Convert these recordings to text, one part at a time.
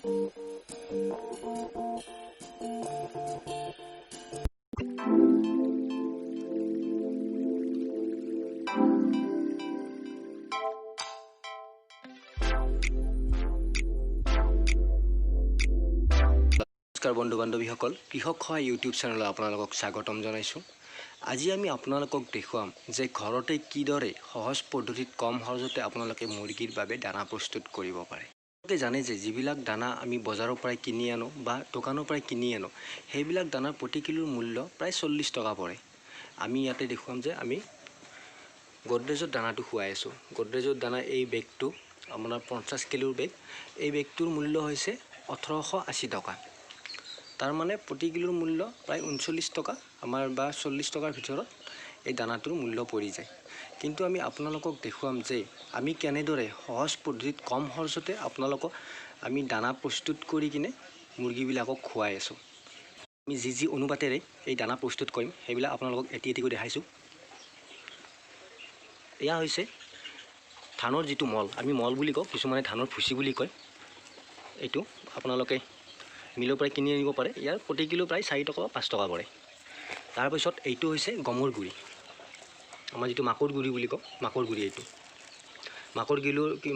নমস্কাৰ বন্ধু বান্ধৱীসকল, কৃষক সহায় ইউটিউব চেনেলত আপোনালোকক স্বাগতম জনাইছোঁ। আজি আমি আপোনালোকক দেখুৱাম যে ঘৰতে কিদৰে সহজ পদ্ধতিত কম খৰচতে আপোনালোকে মুৰ্গীৰ বাবে দানা প্ৰস্তুত কৰিব পাৰে। আপোনালোকে জানে যে যিবিলাক দানা আমি বজাৰৰ পৰাই কিনি আনো বা দোকানৰ পৰাই কিনি আনো, সেইবিলাক দানাৰ প্ৰতি কিলোৰ মূল্য প্ৰায় 40 টকা পৰে। আমি ইয়াতে দেখুৱাম যে আমি গডৰেজৰ দানাটো খুৱাই আছোঁ। গডৰেজৰ দানা এই বেগটো আপোনাৰ 50 কিলোৰ বেগ। এই বেগটোৰ মূল্য হৈছে 1880 টকা। তাৰ মানে প্ৰতি কিলোৰ মূল্য প্ৰায় 39 টকা আমাৰ বা 40 টকাৰ ভিতৰত এই দানাটোৰ মূল্য পৰি যায়। কিন্তু আমি আপোনালোকক দেখুৱাম যে আমি কেনেদৰে সহজ পদ্ধতিত কম খৰচতে আপোনালোকক আমি দানা প্ৰস্তুত কৰি কিনে মুৰ্গীবিলাকক খুৱাই আছোঁ। আমি যি অনুপাতেৰে এই দানা প্ৰস্তুত কৰিম সেইবিলাক আপোনালোকক এটি এটিকৈ দেখাইছোঁ। এয়া হৈছে ধানৰ যিটো মল, আমি মল বুলি কওঁ, কিছুমানে ধানৰ ভুচি বুলি কয়। এইটো আপোনালোকে মিলৰ পৰা কিনি আনিব পাৰে। ইয়াৰ প্ৰতি কিলো প্ৰায় 4 টকা বা 5 টকা পৰে। তাৰপিছত এইটো হৈছে গমৰ গুড়ি, আমাৰ যিটো মাকৰ গুড়ি বুলি কওঁ, মাকৰ গুড়ি। এইটো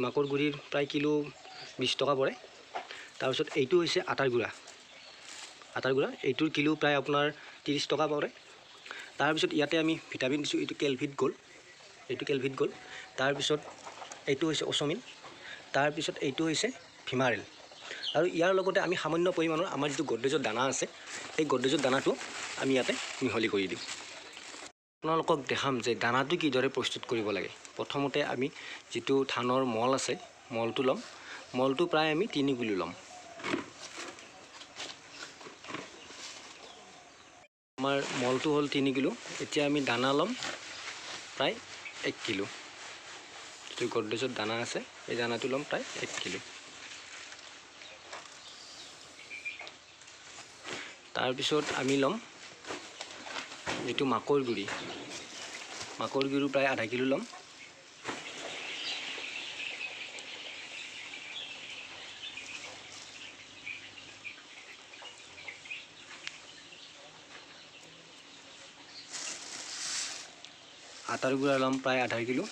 মাকৰ গুড়িৰ প্ৰায় কিলো 20 টকা পৰে। তাৰপিছত এইটো হৈছে আটাৰ গুড়া, এইটোৰ কিলো প্ৰায় আপোনাৰ 30 টকা পৰে। তাৰপিছত ইয়াতে আমি ভিটামিন দিছোঁ, এইটো কেলভিট গ'ল্ড, তাৰপিছত এইটো হৈছে অচমিন, তাৰপিছত এইটো হৈছে ভিমাৰেল। আৰু ইয়াৰ লগতে আমি সামান্য পৰিমাণৰ আমাৰ যিটো গডৰেজৰ দানা আছে, এই গডৰেজৰ দানাটো আমি ইয়াতে মিহলি কৰি দিওঁ। আপোনালোকক দেখাম যে দানাটো কিদৰে প্ৰস্তুত কৰিব লাগে। প্ৰথমতে আমি যিটো ধানৰ মল আছে, মলটো ল'ম। মলটো প্ৰায় আমি 3 কিলো ল'ম। আমাৰ মলটো হ'ল 3 কিলো। এতিয়া আমি দানা ল'ম প্ৰায় 1 কিলো। যিটো গডৰেজৰ দানা আছে, এই দানাটো ল'ম প্ৰায় 1 কিলো। তাৰপিছত আমি ল'ম যিটো মাকৰ গুড়ি প্ৰায় 0.5 কিলো ল'ম। আটাৰ গুড়া ল'ম প্ৰায় 0.5 কিলো।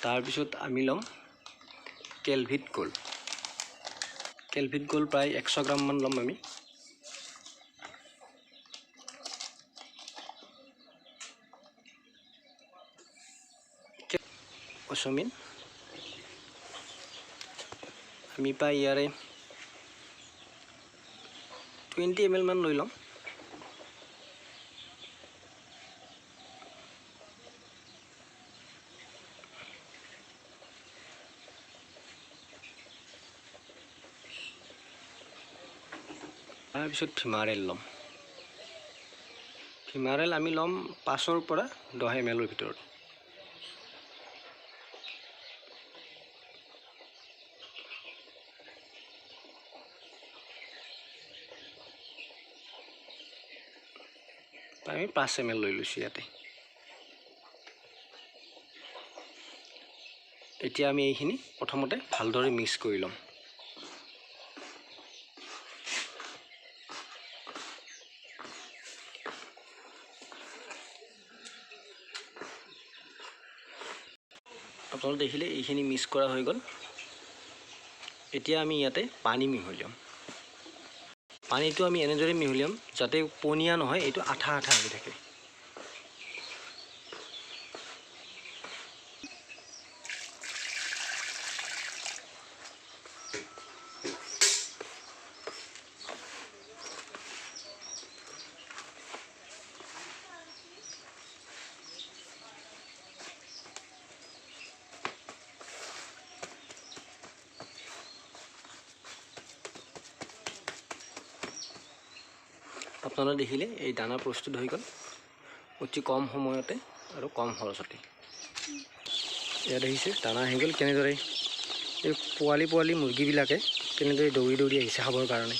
তাৰপিছত আমি ল'ম কেলভিট গ'ল্ড প্ৰায় 100 গ্ৰামমান ল'ম আমি। অচমিন আমি প্ৰায় ইয়াৰে 20 ml মান লৈ ল'ম। তাৰপিছত ভিমাৰেল ল'ম। ভিমাৰেল আমি ল'ম 5-ৰ পৰা 10 ml ভিতৰত। আমি 5 ml লৈ লৈছোঁ ইয়াতে। এতিয়া আমি এইখিনি প্ৰথমতে ভালদৰে মিক্স কৰি ল'ম। আপোনালোকে দেখিলে এইখিনি মিক্স কৰা হৈ গ'ল। এতিয়া আমি ইয়াতে পানী মিহলিয়াম। পানীটো আমি এনেদৰে মিহলিয়াম যাতে পনীয়া নহয়, এইটো আঠা হৈ থাকে। আপোনালোকে দেখিলে এই দানা প্ৰস্তুত হৈ গ'ল অতি কম সময়তে আৰু কম খৰচতে। ইয়াত দেখিছে দানা হৈ গ'ল কেনেদৰে এই পোৱালি মুৰ্গীবিলাকে কেনেদৰে দৌৰি দৌৰি আহিছে খাবৰ কাৰণে।